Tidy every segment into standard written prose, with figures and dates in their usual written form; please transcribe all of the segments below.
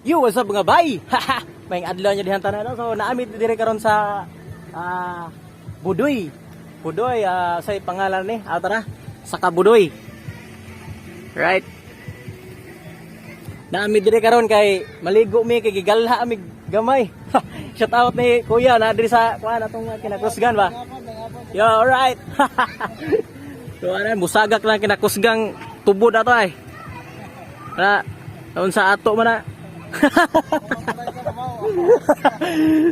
Yo, what's up mga bay? Haha, may adlaw niya dihan tanan. So naamit dire karon sa Budoy. Budoy say pangalan ni, tara. Saka Budoy. Right. Naamit dire karon kay maligo mi kay gigalha mi gamay. Shout out ni Kuya na diri sa kuan atong kinakusgan ba. Yo, alright. So ana musagak lang kinakusgang tubod ato ay. Na sa ato man na.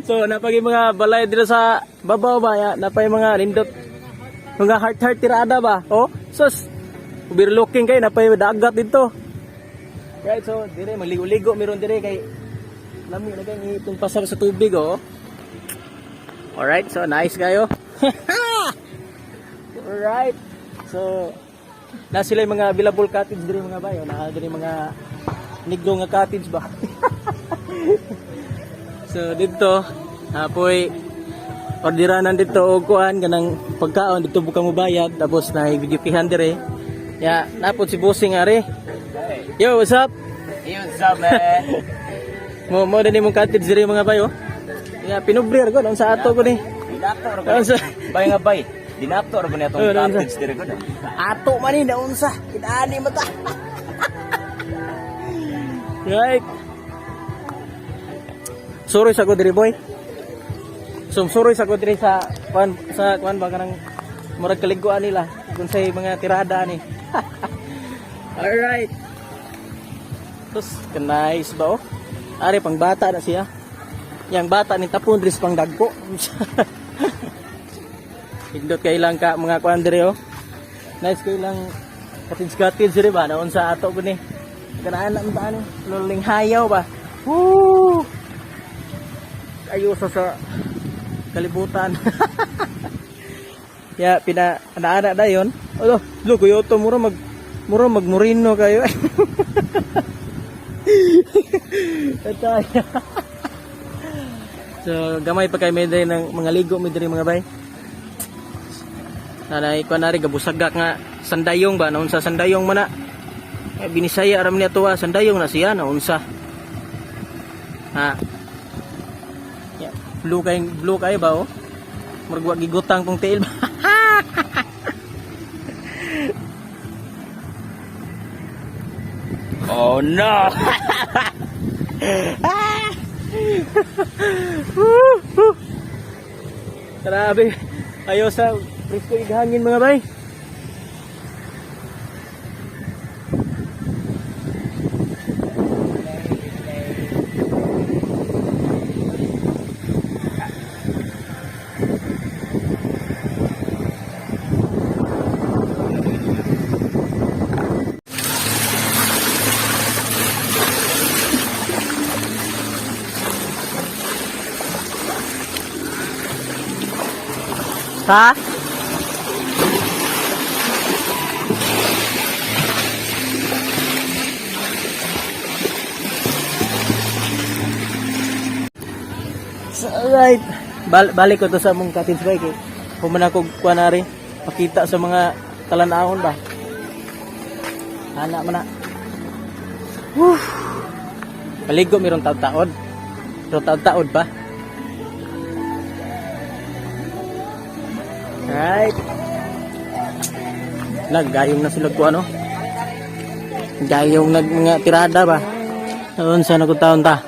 So napagi mga balay dito sa babaw ba ya, napay mga lindot mga heart tirada ba. Oh sus overlooking kay napay dagat dito, right? So dire magligo-ligo meron dire kay lami na kay itong pasar sa tubig. Oh alright, so nice kayo. Alright, so na sila yung mga billable cottage dire mga bayo, na dire mga negro nga cottage ba. So dito apoy orderanan dito og kuan kanang pagkaon dito bukang mobayad tapos na videopihan dire ya napod si bossing are. Yo, what's up? Yo, what's up, man? mo din mong cottage dire mga bayo ya pinubrir ko sa ato ko ni Dinaptor ko bay nga bay dinaptor ko ni atong cottage dire ko ato man ni naunsa kidani mata. Right. Sorry sa ko diri boy. So sorry sa ko diri sa kuan ba kanang murag kaliguan nila kung say mga tirada ni. Alright. Tos nice ba oh. Ari pang bata na siya. Yang bata ni tapon diri pang dagko. Hindot kay lang ka mga kuan diri oh. Nice kay lang cottage diri ba naon sa ato ko ni. Kanaan na ba ano? Luling hayaw ba? Woo! Ayuso sa kalibutan. Ya pina-ana da yon. Alo, lo kuyo to mura magmurino kayo. So gamay pa kay medre ng mga ligo medre mga bay. Nanay ko na rin gabusagak nga sandayong ba naon sa sandayong man na. Binisaya aram niya tuwa sandayong na siya naunsa. Ha. Yeah. Blue kay ba oh? Murag gigutang kong tail. Oh no. Grabe. Ayo sa presko igahangin mga bay. Ha? So, alright. Balik ko to sa mong cottage bike eh. Humana ko kuanari pakita sa mga talanahon ba. Ana man na. Paligo meron taod-taod. Pero taod-taod pa. Right. Naggayong na sila ko ano. Gayong mga tirada ba. Noon sa nagutaon ta.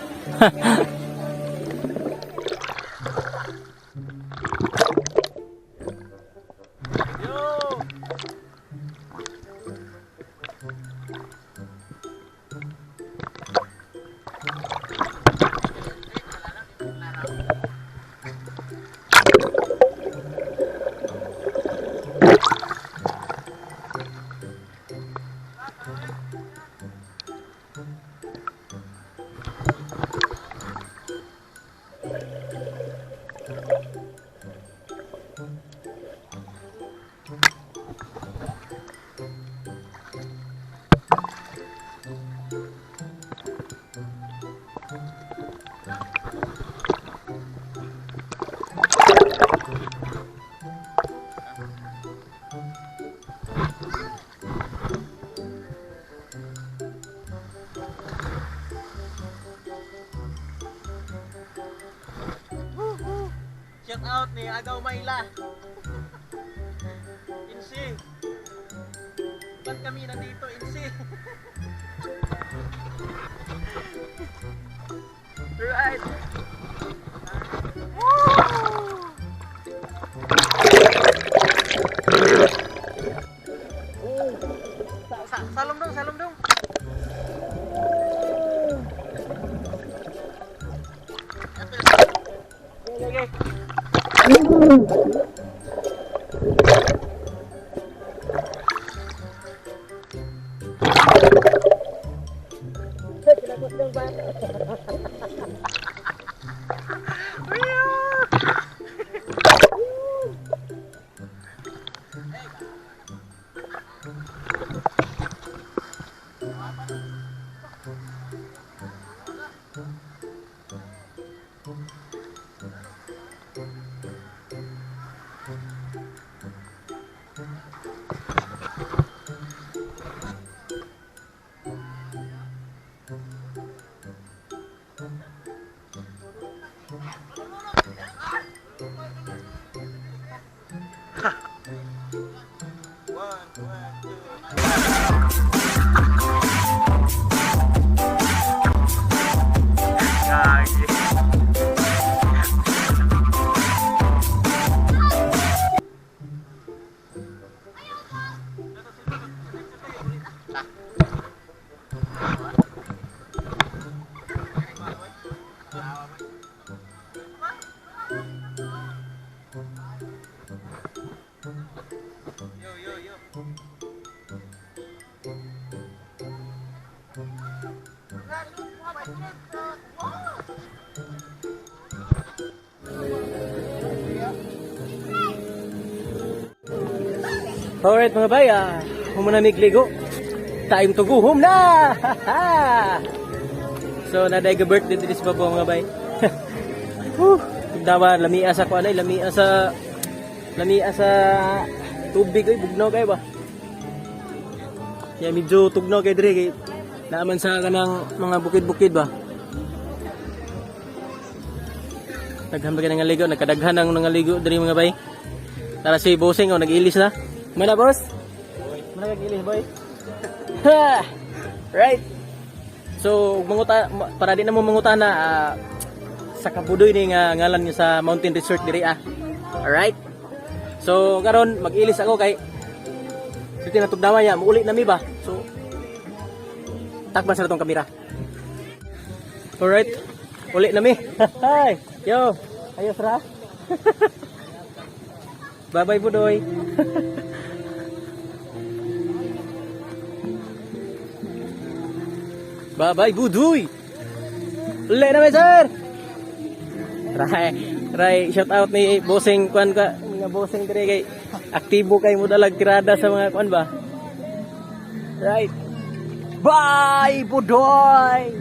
Shout out ni Agaw Mayla. Insi. Ba't kami nandito, Insi? Right. Salom dong, salom dong. Okay. Alright mga bay, humanamig ligo. Time to go home na! So, naday ka birthday din sa babo mga bay. Dawa, lamia sa kuanay, lamia sa tubig ay bugnaw kay ba? Ya medyo tugnaw kay dire kay naaman sa kanang mga bukid-bukid ba. Naghambay ka ng ligo, nagkadaghan ng nangaligo dire mga bay. Tara si Bossing nag-ilis na. Mana boss? Mana nag-ilis boy? Right. So para di na mo mangutana sa kabudoy ni nga ngalan niya sa Mountain Resort diri Alright. So karon mag-ilis ako kay dito na tugnawa ya, muuli na mi ba? So takban sa tong kamera. Alright. Uli na mi. Hi. Yo. Ayos ra. Bye-bye budoy. Bye-bye budoy. Uli na mi sir. Ray, shout out ni Bossing kwan ka, mga Bossing dire kay aktibo kay mo dalag tirada sa mga kwan ba. Right. Bye budoy.